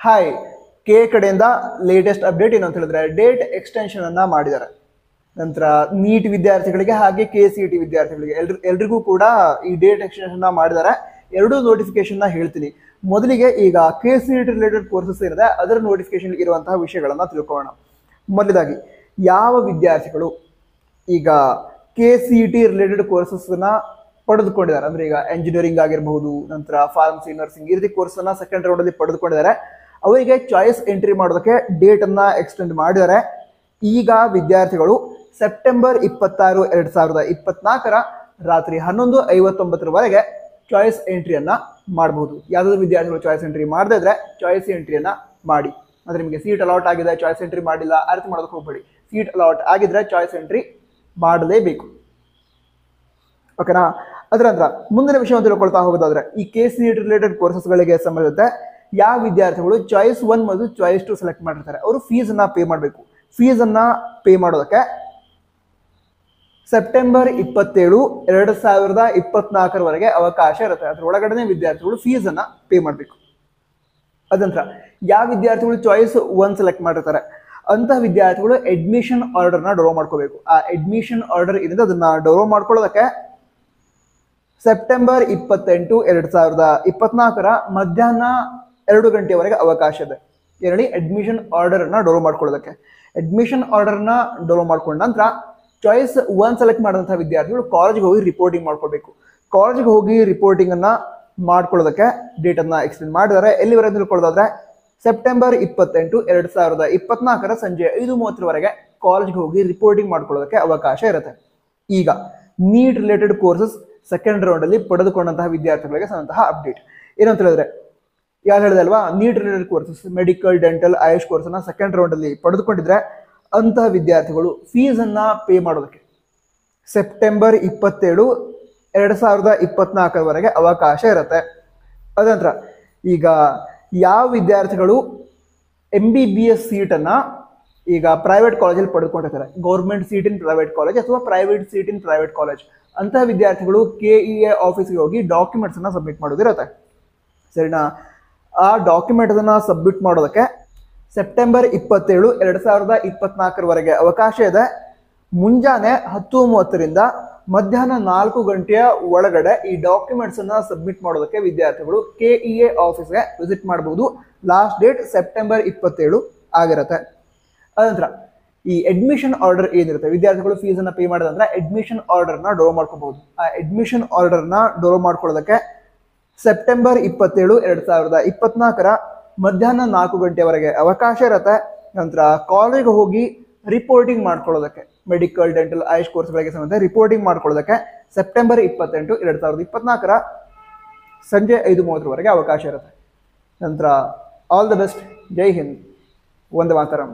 Hi, K ಕಡೆಯಿಂದ latest update ಏನು ಅಂತ ಹೇಳಿದ್ರೆ ಡೇಟ್ ಎಕ್ಸ್ಟೆನ್ಷನ್ ಅನ್ನ ಮಾಡಿದ್ದಾರೆ. ನಂತರ ನೀಟ್ ವಿದ್ಯಾರ್ಥಿಗಳಿಗೆ ಹಾಗೆ KCET ವಿದ್ಯಾರ್ಥಿಗಳಿಗೆ ಎಲ್ರಿಗೂ ಕೂಡ ಈ ಡೇಟ್ ಎಕ್ಸ್ಟೆನ್ಷನ್ ಮಾಡಿದ್ದಾರೆ. ಎರಡೂ ನೋಟಿಫಿಕೇಶನ್ ಹೇಳ್ತೀನಿ. ಮೊದಲಿಗೆ ಈಗ KCET ರಿಲೇಟೆಡ್ ಕೋರ್ಸಸ್ ಏನಿದೆ ಅದರ ನೋಟಿಫಿಕೇಶನ್ ಇರುವಂತಹ ವಿಷಯಗಳನ್ನ ತಿಳ್ಕೊಳ್ಳೋಣ. ಮೊದಲಾಗಿ ಯಾವ ವಿದ್ಯಾರ್ಥಿಗಳು ಈಗ KCET ರಿಲೇಟೆಡ್ ಕೋರ್ಸಸ್ ಪಡೆದುಕೊಂಡಿದ್ದಾರೆ ಅಂದ್ರೆ ಈಗ ಎಂಜಿನಿಯರಿಂಗ್ ಆಗಿರಬಹುದು, ನಂತರ ಫಾರ್ಮಸಿ, ನರ್ಸಿಂಗ್ ಈ ರೀತಿ ಕೋರ್ಸ್ ಅನ್ನ ಸೆಕೆಂಡ್ ರೌಂಡ್ ಅಲ್ಲಿ ಪಡೆದುಕೊಂಡಿದ್ದಾರೆ, ಅವರಿಗೆ ಚಾಯ್ಸ್ ಎಂಟ್ರಿ ಮಾಡೋದಕ್ಕೆ ಡೇಟ್ ಅನ್ನ ಎಕ್ಸ್ಟೆಂಡ್ ಮಾಡಿದ್ದಾರೆ. ಈಗ ವಿದ್ಯಾರ್ಥಿಗಳು ಸೆಪ್ಟೆಂಬರ್ 26, 2024 ರಾತ್ರಿ 11:59 ಚಾಯ್ಸ್ ಎಂಟ್ರಿಯನ್ನ ಮಾಡಬಹುದು. ಯಾವ್ದಾದ್ರು ವಿದ್ಯಾರ್ಥಿಗಳು ಚಾಯ್ಸ್ ಎಂಟ್ರಿ ಮಾಡದೇ ಇದ್ರೆ ಚಾಯ್ಸ್ ಎಂಟ್ರಿಯನ್ನ ಮಾಡಿ. ಅಂದ್ರೆ ನಿಮಗೆ ಸೀಟ್ ಅಲಾಟ್ ಆಗಿದೆ, ಚಾಯ್ಸ್ ಎಂಟ್ರಿ ಮಾಡಿಲ್ಲ ಅರ್ಥ ಮಾಡೋದಕ್ಕೆ ಹೋಗ್ಬೇಡಿ. ಸೀಟ್ ಅಲಾಟ್ ಆಗಿದ್ರೆ ಚಾಯ್ಸ್ ಎಂಟ್ರಿ ಮಾಡಲೇಬೇಕು. ಓಕೆನಾ? ಅದರ ನಂತರ ಮುಂದಿನ ವಿಷಯವನ್ನು ತಿಳ್ಕೊಳ್ತಾ ಹೋಗೋದಾದ್ರೆ ಈ KCET ರಿಲೇಟೆಡ್ ಕೋರ್ಸಸ್ಗಳಿಗೆ ಸಂಬಂಧಿಸಿದಂತೆ ಯಾವ ವಿದ್ಯಾರ್ಥಿಗಳು ಚಾಯ್ಸ್ 1 ಮತ್ತು ಚಾಯ್ಸ್ 2 ಸೆಲೆಕ್ಟ್ ಮಾಡಿರ್ತಾರೆ ಅವರು ಫೀಸ್ ಅನ್ನ ಪೇ ಮಾಡಬೇಕು. ಫೀಸ್ ಅನ್ನ ಪೇ ಮಾಡೋದಕ್ಕೆ ಸೆಪ್ಟೆಂಬರ್ 27, 2024 ಅವಕಾಶ ಇರುತ್ತೆ. ಅದ್ರ ಒಳಗಡೆ ವಿದ್ಯಾರ್ಥಿಗಳು ಫೀಸ್ ಅನ್ನ ಪೇ ಮಾಡಬೇಕು. ಅದಂತರ ಯಾವ ವಿದ್ಯಾರ್ಥಿಗಳು ಚಾಯ್ಸ್ 1 ಸೆಲೆಕ್ಟ್ ಮಾಡಿರ್ತಾರೆ ಅಂತಹ ವಿದ್ಯಾರ್ಥಿಗಳು ಅಡ್ಮಿಷನ್ ಆರ್ಡರ್ನ ಡೌನ್ಲೋಡ್ ಮಾಡ್ಕೋಬೇಕು. ಆ ಅಡ್ಮಿಷನ್ ಆರ್ಡರ್ ಏನಿದೆ ಅದನ್ನ ಡೌನ್ಲೋಡ್ ಮಾಡ್ಕೊಳ್ಳೋದಕ್ಕೆ ಸೆಪ್ಟೆಂಬರ್ 28, 2024 ಮಧ್ಯಾಹ್ನ 2 ಗಂಟೆವರೆಗೆ ಅವಕಾಶ ಇದೆ. ಏನೇಳಿ ಅಡ್ಮಿಷನ್ ಆರ್ಡರ್ ಅನ್ನ ಡೌನ್ಲೋಡ್ ಮಾಡ್ಕೊಳ್ಳೋದಕ್ಕೆ. ಅಡ್ಮಿಷನ್ ಆರ್ಡರ್ನ ಡೌನ್ಲೋಡ್ ಮಾಡ್ಕೊಂಡ ನಂತರ ಚಾಯ್ಸ್ 1 ಸೆಲೆಕ್ಟ್ ಮಾಡಿದಂತಹ ವಿದ್ಯಾರ್ಥಿಗಳು ಕಾಲೇಜ್ಗೆ ಹೋಗಿ ರಿಪೋರ್ಟಿಂಗ್ ಮಾಡ್ಕೊಳ್ಬೇಕು. ಕಾಲೇಜ್ಗೆ ಹೋಗಿ ರಿಪೋರ್ಟಿಂಗ್ ಅನ್ನ ಮಾಡ್ಕೊಳ್ಳೋದಕ್ಕೆ ಡೇಟ್ ಅನ್ನ ಎಕ್ಸ್ಟೆಂಡ್ ಮಾಡಿದ್ದಾರೆ. ಎಲ್ಲಿವರೆಗೆ ತಿಳ್ಕೊಳ್ಳೋದಾದ್ರೆ ಸೆಪ್ಟೆಂಬರ್ 28, 2024 ಸಂಜೆ 5:30 ಕಾಲೇಜ್ಗೆ ಹೋಗಿ ರಿಪೋರ್ಟಿಂಗ್ ಮಾಡ್ಕೊಳ್ಳೋದಕ್ಕೆ ಅವಕಾಶ ಇರುತ್ತೆ. ಈಗ NEET related courses second round ಅಲ್ಲಿ ಪಡೆದುಕೊಂಡಂತಹ ವಿದ್ಯಾರ್ಥಿಗಳಿಗೆ ಸಂಬಂಧಂತಹ ಅಪ್ಡೇಟ್ ಏನಂತ ಹೇಳಿದ್ರೆ ಯಾರು ಹೇಳಿದೆ ಅಲ್ವಾ, NEET related courses medical, dental, AYUSH course ಅನ್ನ ಸೆಕೆಂಡ್ ರೌಂಡ್ ಅಲ್ಲಿ ಪಡೆದುಕೊಂಡಿದ್ರೆ ಅಂತಹ ವಿದ್ಯಾರ್ಥಿಗಳು ಫೀಸ್ ಅನ್ನ ಪೇ ಮಾಡೋದಕ್ಕೆ ಸೆಪ್ಟೆಂಬರ್ 27, 2024 ಅವಕಾಶ ಇರುತ್ತೆ. ಅದಂತರ ಈಗ ಯಾವ ವಿದ್ಯಾರ್ಥಿಗಳು MBBS ಸೀಟ್ ಅನ್ನ ಈಗ ಪ್ರೈವೇಟ್ ಕಾಲೇಜಲ್ಲಿ ಪಡೆದುಕೊಂಡಿರ್ತಾರೆ, government seat in private college ಅಥವಾ private seat in private college, ಅಂತಹ ವಿದ್ಯಾರ್ಥಿಗಳು KEA ಆಫೀಸ್ಗೆ ಹೋಗಿ ಡಾಕ್ಯುಮೆಂಟ್ಸ್ ಅನ್ನ ಸಬ್ಮಿಟ್ ಮಾಡೋದಿರುತ್ತೆ. ಸರಿನಾ? ಆ ಡಾಕ್ಯುಮೆಂಟ್ ಅನ್ನ ಸಬ್ಮಿಟ್ ಮಾಡೋದಕ್ಕೆ ಸೆಪ್ಟೆಂಬರ್ 27, 2024 ಅವಕಾಶ ಇದೆ. ಮುಂಜಾನೆ 10:30ರಿಂದ ಮಧ್ಯಾಹ್ನ 4 ಗಂಟೆಯ ಒಳಗಡೆ ಈ ಡಾಕ್ಯುಮೆಂಟ್ಸ್ ಅನ್ನ ಸಬ್ಮಿಟ್ ಮಾಡೋದಕ್ಕೆ ವಿದ್ಯಾರ್ಥಿಗಳು KEA ಆಫೀಸ್ಗೆ ವಿಸಿಟ್ ಮಾಡಬಹುದು. ಲಾಸ್ಟ್ ಡೇಟ್ ಸೆಪ್ಟೆಂಬರ್ 27 ಆಗಿರುತ್ತೆ. ಅದಂತರ ಈ ಅಡ್ಮಿಷನ್ ಆರ್ಡರ್ ಏನಿರುತ್ತೆ, ವಿದ್ಯಾರ್ಥಿಗಳು ಫೀಸ್ ಅನ್ನ ಪೇ ಮಾಡಿದಂದ್ರೆ ಅಡ್ಮಿಷನ್ ಆರ್ಡರ್ನ ಡೌನ್ಲೋಡ್ ಮಾಡ್ಕೋಬಹುದು. ಆ ಅಡ್ಮಿಷನ್ ಆರ್ಡರ್ನ ಡೌನ್ಲೋಡ್ ಮಾಡ್ಕೊಳ್ಳೋದಕ್ಕೆ ಸೆಪ್ಟೆಂಬರ್ 27, 2024 ಮಧ್ಯಾಹ್ನ 4 ಗಂಟೆವರೆಗೆ ಅವಕಾಶ ಇರುತ್ತೆ. ನಂತರ ಕಾಲೇಜ್ಗೆ ಹೋಗಿ ರಿಪೋರ್ಟಿಂಗ್ ಮಾಡ್ಕೊಳ್ಳೋದಕ್ಕೆ ಮೆಡಿಕಲ್, ಡೆಂಟಲ್, ಆಯುಷ್ ಕೋರ್ಸ್ಗಳಿಗೆ ಸಂಬಂಧ ರಿಪೋರ್ಟಿಂಗ್ ಮಾಡ್ಕೊಳ್ಳೋದಕ್ಕೆ ಸೆಪ್ಟೆಂಬರ್ 28, 2024 ಸಂಜೆ 5:30 ಅವಕಾಶ ಇರುತ್ತೆ. ನಂತರ all the best. Jai Hind. Vande Mataram.